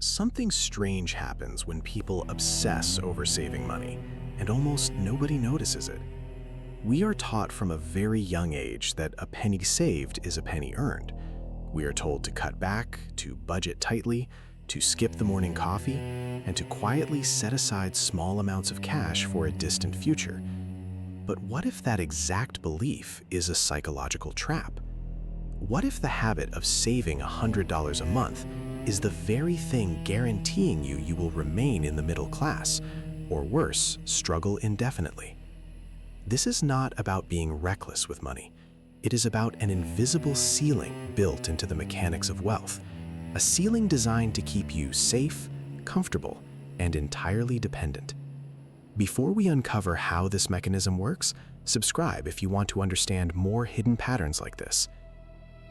Something strange happens when people obsess over saving money, and almost nobody notices it. We are taught from a very young age that a penny saved is a penny earned. We are told to cut back, to budget tightly, to skip the morning coffee, and to quietly set aside small amounts of cash for a distant future. But what if that exact belief is a psychological trap? What if the habit of saving $100 a month is the very thing guaranteeing you will remain in the middle class, or worse, struggle indefinitely? This is not about being reckless with money. It is about an invisible ceiling built into the mechanics of wealth, a ceiling designed to keep you safe, comfortable, and entirely dependent. Before we uncover how this mechanism works, subscribe if you want to understand more hidden patterns like this.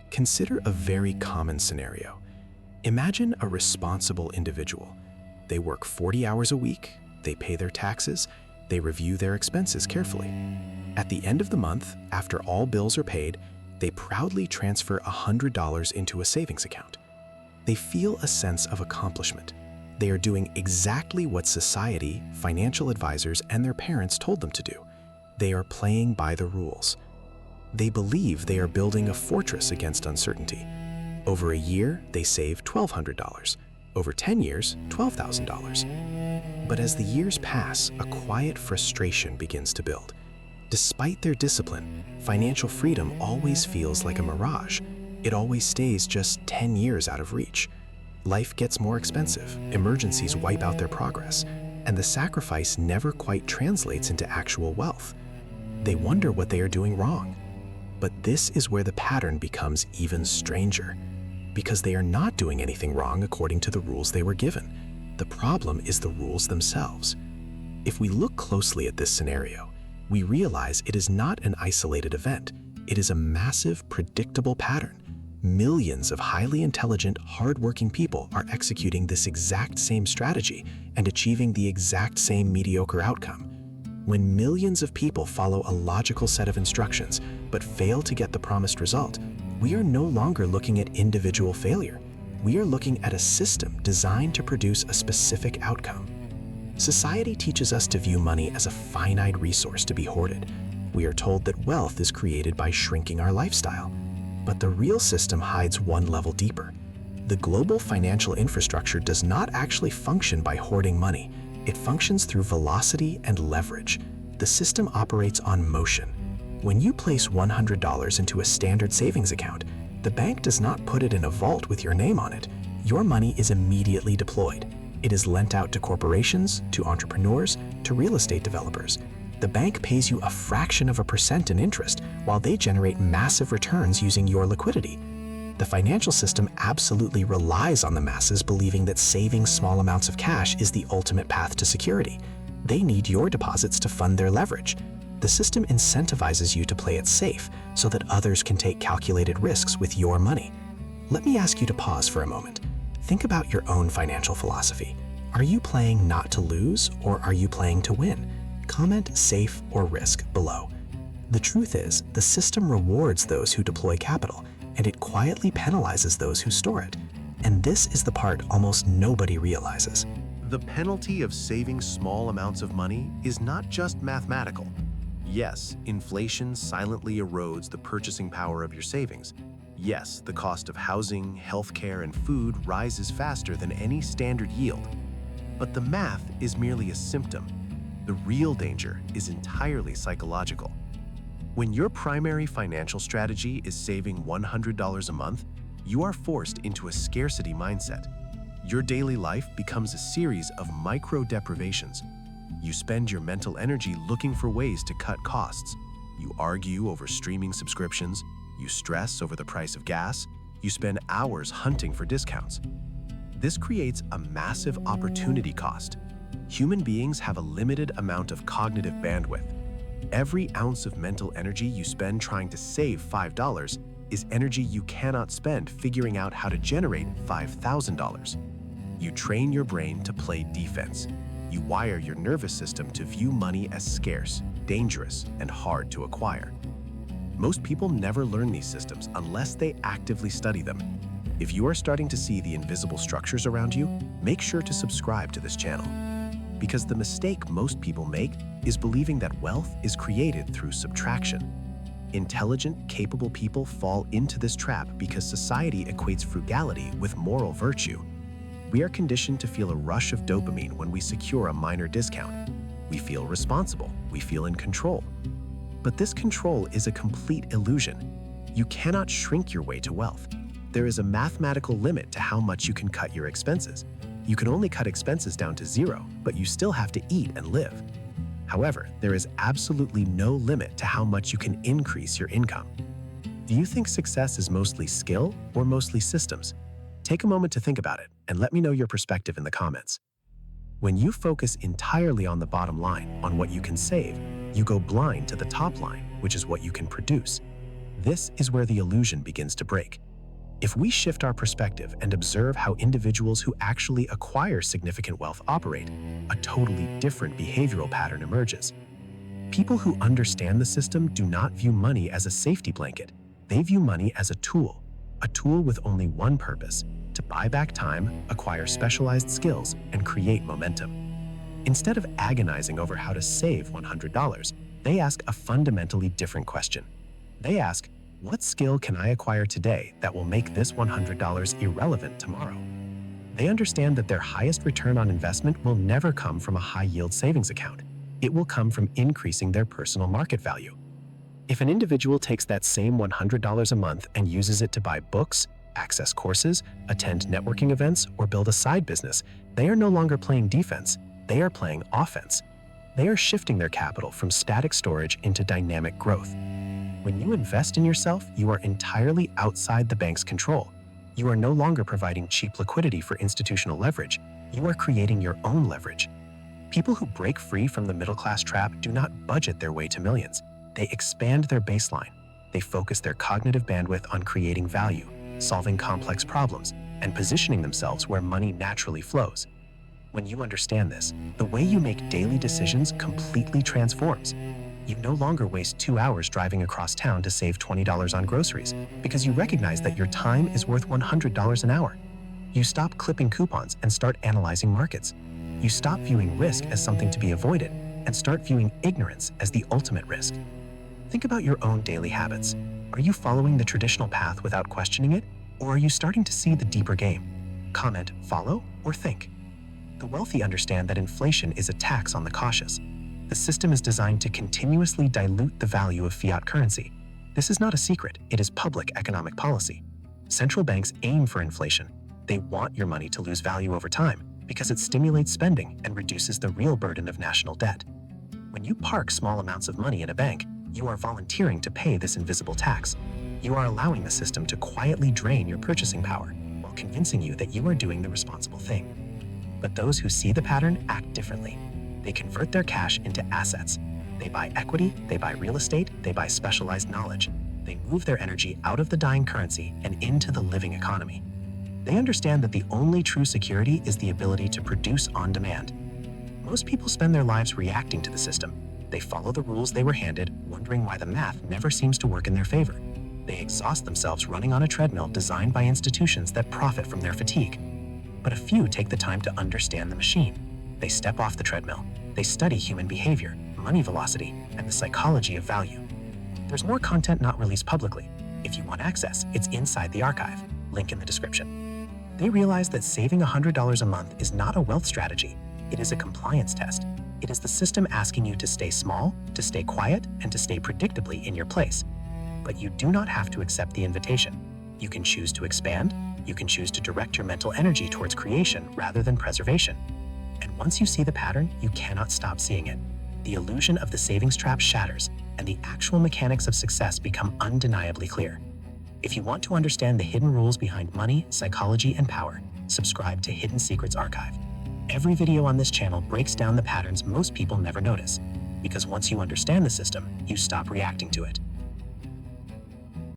Consider a very common scenario. Imagine a responsible individual. They work 40 hours a week, they pay their taxes, they review their expenses carefully. At the end of the month, after all bills are paid, they proudly transfer $100 into a savings account. They feel a sense of accomplishment. They are doing exactly what society, financial advisors, and their parents told them to do. They are playing by the rules. They believe they are building a fortress against uncertainty. Over a year, they save $1,200. Over 10 years, $12,000. But as the years pass, a quiet frustration begins to build. Despite their discipline, financial freedom always feels like a mirage. It always stays just 10 years out of reach. Life gets more expensive, emergencies wipe out their progress, and the sacrifice never quite translates into actual wealth. They wonder what they are doing wrong. But this is where the pattern becomes even stranger, because they are not doing anything wrong according to the rules they were given. The problem is the rules themselves. If we look closely at this scenario, we realize it is not an isolated event. It is a massive, predictable pattern. Millions of highly intelligent, hardworking people are executing this exact same strategy and achieving the exact same mediocre outcome. When millions of people follow a logical set of instructions but fail to get the promised result, we are no longer looking at individual failure. We are looking at a system designed to produce a specific outcome. Society teaches us to view money as a finite resource to be hoarded. We are told that wealth is created by shrinking our lifestyle. But the real system hides one level deeper. The global financial infrastructure does not actually function by hoarding money. It functions through velocity and leverage. The system operates on motion. When you place $100 into a standard savings account, the bank does not put it in a vault with your name on it. Your money is immediately deployed. It is lent out to corporations, to entrepreneurs, to real estate developers. The bank pays you a fraction of a percent in interest while they generate massive returns using your liquidity. The financial system absolutely relies on the masses believing that saving small amounts of cash is the ultimate path to security. They need your deposits to fund their leverage. The system incentivizes you to play it safe so that others can take calculated risks with your money. Let me ask you to pause for a moment. Think about your own financial philosophy. Are you playing not to lose, or are you playing to win? Comment safe or risk below. The truth is, the system rewards those who deploy capital, and it quietly penalizes those who store it. And this is the part almost nobody realizes. The penalty of saving small amounts of money is not just mathematical. Yes, inflation silently erodes the purchasing power of your savings. Yes, the cost of housing, healthcare, and food rises faster than any standard yield. But the math is merely a symptom. The real danger is entirely psychological. When your primary financial strategy is saving $100 a month, you are forced into a scarcity mindset. Your daily life becomes a series of micro-deprivations. You spend your mental energy looking for ways to cut costs. You argue over streaming subscriptions. You stress over the price of gas. You spend hours hunting for discounts. This creates a massive opportunity cost. Human beings have a limited amount of cognitive bandwidth. Every ounce of mental energy you spend trying to save $5 is energy you cannot spend figuring out how to generate $5,000. You train your brain to play defense. You wire your nervous system to view money as scarce, dangerous, and hard to acquire. Most people never learn these systems unless they actively study them. If you are starting to see the invisible structures around you, make sure to subscribe to this channel. Because the mistake most people make is believing that wealth is created through subtraction. Intelligent, capable people fall into this trap because society equates frugality with moral virtue. We are conditioned to feel a rush of dopamine when we secure a minor discount. We feel responsible, we feel in control. But this control is a complete illusion. You cannot shrink your way to wealth. There is a mathematical limit to how much you can cut your expenses. You can only cut expenses down to zero, but you still have to eat and live. However, there is absolutely no limit to how much you can increase your income. Do you think success is mostly skill or mostly systems? Take a moment to think about it and let me know your perspective in the comments. When you focus entirely on the bottom line, on what you can save, you go blind to the top line, which is what you can produce. This is where the illusion begins to break. If we shift our perspective and observe how individuals who actually acquire significant wealth operate, a totally different behavioral pattern emerges. People who understand the system do not view money as a safety blanket. They view money as a tool with only one purpose: to buy back time, acquire specialized skills, and create momentum. Instead of agonizing over how to save $100, they ask a fundamentally different question. They ask, what skill can I acquire today that will make this $100 irrelevant tomorrow? They understand that their highest return on investment will never come from a high-yield savings account. It will come from increasing their personal market value. If an individual takes that same $100 a month and uses it to buy books, access courses, attend networking events, or build a side business, they are no longer playing defense. They are playing offense. They are shifting their capital from static storage into dynamic growth. When you invest in yourself, you are entirely outside the bank's control. You are no longer providing cheap liquidity for institutional leverage. You are creating your own leverage. People who break free from the middle-class trap do not budget their way to millions. They expand their baseline. They focus their cognitive bandwidth on creating value, solving complex problems, and positioning themselves where money naturally flows. When you understand this, the way you make daily decisions completely transforms. You no longer waste 2 hours driving across town to save $20 on groceries because you recognize that your time is worth $100 an hour. You stop clipping coupons and start analyzing markets. You stop viewing risk as something to be avoided and start viewing ignorance as the ultimate risk. Think about your own daily habits. Are you following the traditional path without questioning it, or are you starting to see the deeper game? Comment, follow, or think. The wealthy understand that inflation is a tax on the cautious. The system is designed to continuously dilute the value of fiat currency. This is not a secret, it is public economic policy. Central banks aim for inflation. They want your money to lose value over time because it stimulates spending and reduces the real burden of national debt. When you park small amounts of money in a bank, you are volunteering to pay this invisible tax. You are allowing the system to quietly drain your purchasing power while convincing you that you are doing the responsible thing. But those who see the pattern act differently. They convert their cash into assets. They buy equity, they buy real estate, they buy specialized knowledge. They move their energy out of the dying currency and into the living economy. They understand that the only true security is the ability to produce on demand. Most people spend their lives reacting to the system. They follow the rules they were handed, wondering why the math never seems to work in their favor. They exhaust themselves running on a treadmill designed by institutions that profit from their fatigue. But a few take the time to understand the machine. They step off the treadmill. They study human behavior, money velocity, and the psychology of value. There's more content not released publicly. If you want access, it's inside the archive. Link in the description. They realize that saving $100 a month is not a wealth strategy. It is a compliance test. It is the system asking you to stay small, to stay quiet, and to stay predictably in your place. But you do not have to accept the invitation. You can choose to expand. You can choose to direct your mental energy towards creation rather than preservation. And once you see the pattern, you cannot stop seeing it. The illusion of the savings trap shatters, and the actual mechanics of success become undeniably clear. If you want to understand the hidden rules behind money, psychology, and power, subscribe to Hidden Secrets Archive. Every video on this channel breaks down the patterns most people never notice, because once you understand the system, you stop reacting to it.